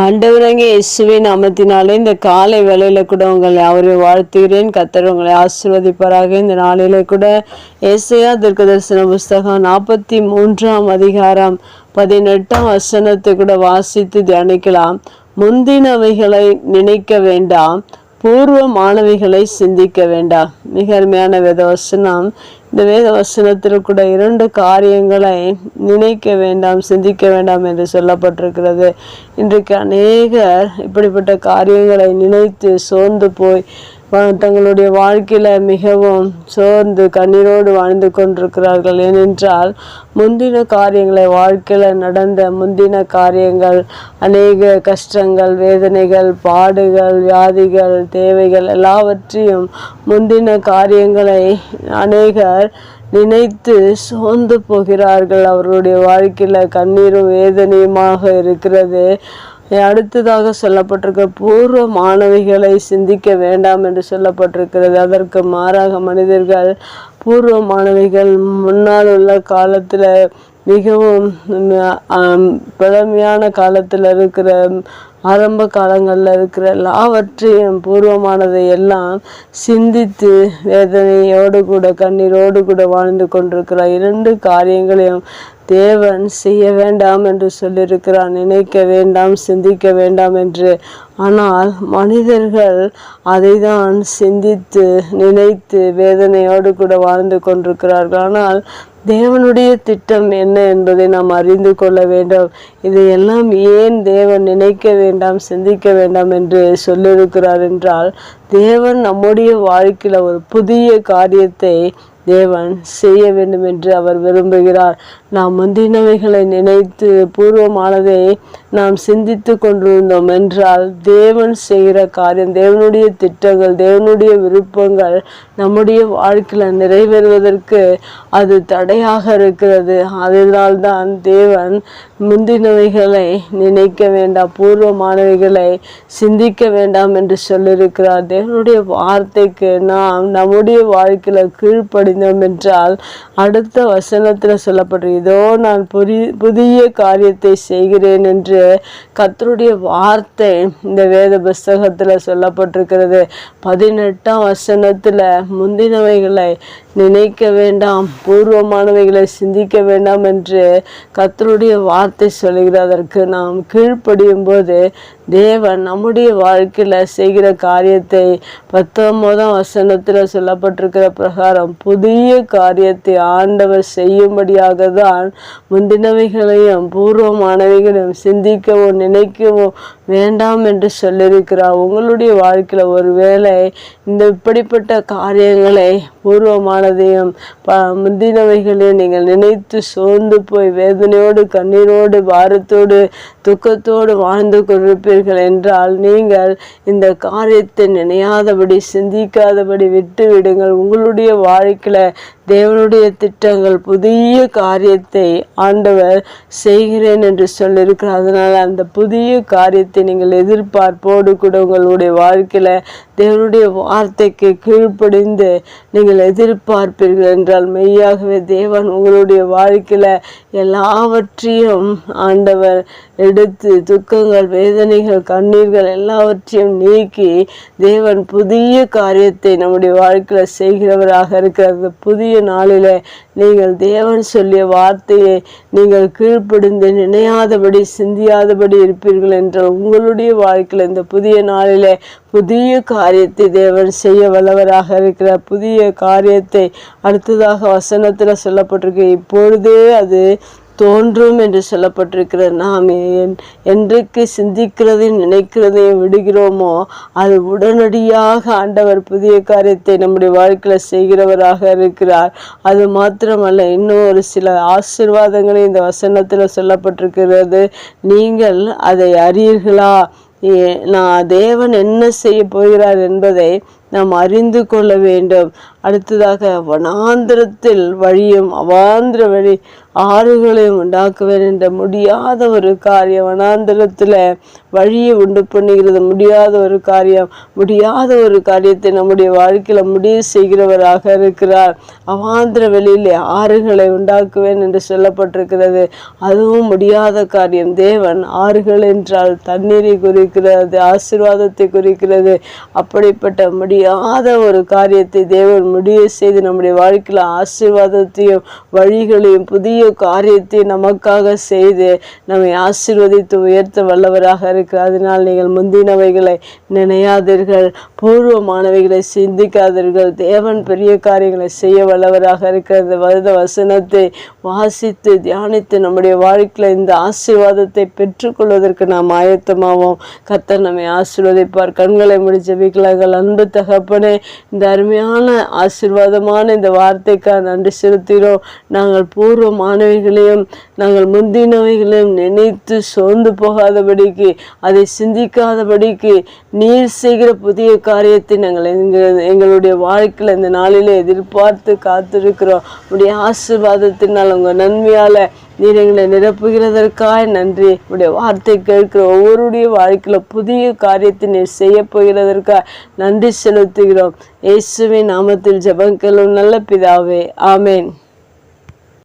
ஆண்டவரங்க இயேசுவின் நாமத்தினாலே இந்த காலை வேளையில கூட உங்களை அவரை வாழ்த்துகிறேன். கர்த்தர் உங்களை ஆசீர்வதிப்பாராக. இந்த நாளிலே கூட ஏசாயா தீர்க்கதரிசன புஸ்தகம் 43ஆம் அதிகாரம் 18ஆம் வசனத்தை கூட வாசித்து தியானிக்கலாம். முந்தினவைகளை நினைக்க வேண்டாம், பூர்வ மாணவிகளை சிந்திக்க வேண்டாம். மிக அருமையான வேத வசனம். இந்த வேத வசனத்தில் கூட 2 காரியங்களை நினைக்க வேண்டாம், சிந்திக்க வேண்டாம் என்று சொல்லப்பட்டிருக்கிறது. இன்றைக்கு அநேகர் இப்படிப்பட்ட காரியங்களை நினைத்து சோர்ந்து போய் தங்களுடைய வாழ்க்கையில மிகவும் சோர்ந்து கண்ணீரோடு வாழ்ந்து கொண்டிருக்கிறார்கள். ஏனென்றால் முந்தின காரியங்களை, வாழ்க்கையில நடந்த முந்தின காரியங்கள், அநேக கஷ்டங்கள், வேதனைகள், பாடுகள், வியாதிகள், தேவைகள் எல்லாவற்றையும் முந்தின காரியங்களை அநேகர் நினைத்து சோர்ந்து போகிறார்கள். அவர்களுடைய வாழ்க்கையில கண்ணீரும் வேதனையுமாக இருக்கிறது. அடுத்ததாக சொல்லப்பட்டிருக்க பூர்வ மாணவிகளை சிந்திக்க வேண்டாம் என்று சொல்லப்பட்டிருக்கிறது. அதற்கு மாறாக மனிதர்கள் பூர்வ மாணவிகள் முன்னால் உள்ள காலத்தில் மிகவும் பழமையான காலத்தில் இருக்கிற, ஆரம்ப காலங்களில் இருக்கிற எல்லாவற்றையும் பூர்வமானதை எல்லாம் சிந்தித்து வேதனையோடு கூட கண்ணீரோடு கூட வாழ்ந்து கொண்டிருக்கிற 2 காரியங்களையும் தேவன் செய்ய வேண்டாம் என்று சொல்லியிருக்கிறார். நினைக்க வேண்டாம், சிந்திக்க வேண்டாம் என்று. ஆனால் மனிதர்கள் அதை தான் சிந்தித்து நினைத்து வேதனையோடு கூட வாழ்ந்து கொண்டிருக்கிறார்கள். ஆனால் தேவனுடைய திட்டம் என்ன என்பதை நாம் அறிந்து கொள்ள வேண்டும். இதையெல்லாம் ஏன் தேவன் நினைக்க வேண்டாம், சிந்திக்க வேண்டாம் என்று சொல்லியிருக்கிறார் என்றால், தேவன் நம்முடைய வாழ்க்கையில் ஒரு புதிய காரியத்தை தேவன் செய்ய வேண்டும் என்று அவர் விரும்புகிறார். நாம் முந்தினவைகளை நினைத்து பூர்வமானதை நாம் சிந்தித்து கொண்டிருந்தோம் என்றால், தேவன் செய்கிற காரியம், தேவனுடைய திட்டங்கள், தேவனுடைய விருப்பங்கள் நம்முடைய வாழ்க்கையில் நிறைவேறுவதற்கு அது தடையாக இருக்கிறது. அதனால்தான் தேவன் முந்தினவைகளை நினைக்க வேண்டாம், பூர்வமானவைகளை சிந்திக்க வேண்டாம் என்று சொல்லியிருக்கிறார். தேவனுடைய வார்த்தைக்கு நாம் நம்முடைய வாழ்க்கையில் கீழ்ப்படிந்தோம் என்றால், அடுத்த வசனத்தில் சொல்லப்பட்டிருக்கு, இதோ நான் புதிய காரியத்தை செய்கிறேன் என்று கர்த்தருடைய வார்த்தை இந்த வேத புஸ்தகத்தில் சொல்லப்பட்டிருக்கிறது. 18ஆம் வசனத்தில் முந்தினவைகளை நினைக்க வேண்டாம், பூர்வமானவைகளை சிந்திக்க வேண்டாம் என்று கர்த்தருடைய வார்த்தை சொல்கிறது. அதற்கு நாம் கீழ்ப்படியும் போது தேவன் நம்முடைய வாழ்க்கையில் செய்கிற காரியத்தை 19ஆம் வசனத்தில் சொல்லப்பட்டிருக்கிற பிரகாரம் புதிய காரியத்தை ஆண்டவர் செய்யும்படியாக தான் முந்தினவைகளையும் பூர்வமானவைகளையும் சிந்திக்கவோ நினைக்கவோ வேண்டாம் என்று சொல்லியிருக்கிறார். உங்களுடைய வாழ்க்கையில் ஒருவேளை இந்த இப்படிப்பட்ட காரியங்களை பூர்வமானதையும் முந்தினவைகளையும் நீங்கள் நினைத்து சோர்ந்து போய் வேதனையோடு கண்ணீரோடு பாரத்தோடு துக்கத்தோடு வாழ்ந்து கொண்டிருப்பீர்கள் என்றால், நீங்கள் இந்த காரியத்தை நினையாதபடி சிந்திக்காதபடி விட்டு விடுங்கள். உங்களுடைய வாழ்க்கையில தேவனுடைய திட்டங்கள், புதிய காரியத்தை ஆண்டவர் செய்கிறேன் என்று சொல்லியிருக்கிறார். அதனால் அந்த புதிய காரியத்தை நீங்கள் எதிர்பார்ப்போடு கூட உங்களுடைய வாழ்க்கையில தேவனுடைய வார்த்தைக்கு கீழ்ப்படிந்து நீங்கள் எதிர்பார்ப்பீர்கள் என்றால், மெய்யாகவே தேவன் உங்களுடைய வாழ்க்கையில எல்லாவற்றையும் ஆண்டவர் எடுத்து துக்கங்கள், வேதனைகள், கண்ணீர்கள் எல்லாவற்றையும் நீக்கி தேவன் புதிய காரியத்தை நம்முடைய வாழ்க்கையில செய்கிறவராக இருக்கிறது. புதிய நாளில நீங்கள் தேவன் சொல்லிய வார்த்தையை நீங்கள் கீழ்ப்படிந்து நினையாதபடி சிந்தியாதபடி இருப்பீர்கள் என்றால், உங்களுடைய வாழ்க்கையில் இந்த புதிய நாளில புதிய காரியத்தை தேவன் செய்ய வல்லவராக இருக்கிறார். புதிய காரியத்தை அடுத்ததாக வசனத்தில் சொல்லப்பட்டிருக்கு, இப்பொழுதே அது தோன்றும் என்று சொல்லப்பட்டிருக்கிறது. நாம் என்றைக்கு சிந்திக்கிறதையும் நினைக்கிறதையும் விடுகிறோமோ, அது உடனடியாக ஆண்டவர் புதிய காரியத்தை நம்முடைய வாழ்க்கையில் செய்கிறவராக இருக்கிறார். அது மாத்திரமல்ல, இன்னும் ஒரு சில ஆசீர்வாதங்களும் இந்த வசனத்தில் சொல்லப்பட்டிருக்கிறது. நீங்கள் அதை அறியீர்களா? நான் தேவன் என்ன செய்ய போகிறார் என்பதை நாம் அறிந்து கொள்ள வேண்டும். அடுத்ததாக வனாந்திரத்தில் வழியும் அவாந்திர வழி ஆறுகளையும் உண்டாக்குவேன் என்ற முடியாத ஒரு காரியம். வனாந்திரத்தில் வழியை உண்டு பண்ணுகிறது முடியாத ஒரு காரியம். முடியாத ஒரு காரியத்தை நம்முடைய வாழ்க்கையில் முடிவு செய்கிறவராக இருக்கிறார். அவாந்திர வெளியிலே ஆறுகளை உண்டாக்குவேன் என்று சொல்லப்பட்டிருக்கிறது. அதுவும் முடியாத காரியம். தேவன் ஆறுகள் என்றால் தண்ணீரை குறிக்கிறது, ஆசீர்வாதத்தை குறிக்கிறது. அப்படிப்பட்ட முடியாத ஒரு காரியத்தை தேவன் முடிவு செய்து நம்முடைய வாழ்க்கையில் ஆசீர்வாதத்தையும் வழிகளையும் புதிய காரியத்தை நமக்காக செய்து நம்மை ஆசீர்வதித்து உயர்த்த வல்லவராக இருக்கிறார். அதனால் நீங்கள் முந்தினவைகளை நினையாதீர்கள், பூர்வமானவைகளை சிந்திக்காதீர்கள். தேவன் பெரிய காரியங்களை செய்ய வல்லவராக இருக்கிறது. வருத வசனத்தை வாசித்து தியானித்து நம்முடைய வாழ்க்கையில் இந்த ஆசீர்வாதத்தை பெற்றுக்கொள்வதற்கு நாம் ஆயத்தமாவோம். கர்த்தர் நம்மை ஆசீர்வதிப்பார். கண்களை மூடி ஜெபிக்கலாங்கள். அன்பு தகப்பனே, இந்த அருமையான ஆசீர்வாதமான இந்த வார்த்தைக்காக நன்றி செலுத்துகிறோம். நாங்கள் பூர்வமானவைகளையும் நாங்கள் முந்தினவைகளையும் நினைத்து சோர்ந்து போகாதபடிக்கு, அதை சிந்திக்காதபடிக்கு நீர் செய்கிற புதிய காரியத்தை நாங்கள் எங்களுடைய வாழ்க்கையில் இந்த நாளிலே எதிர்பார்த்து காத்திருக்கிறோம். உடைய ஆசீர்வாதத்தினால் உங்கள் நன்மையால் நீர் எங்களை நிரப்புகிறதற்காக நன்றி. உடைய வார்த்தை கேட்கிற ஒவ்வொருடைய வாழ்க்கையில் புதிய காரியத்தை நீர் செய்ய போகிறதற்காக நன்றி செலுத்துகிறோம். இயேசுவின் நாமத்தில் ஜெபம் கேளும் நல்ல பிதாவே, ஆமேன்.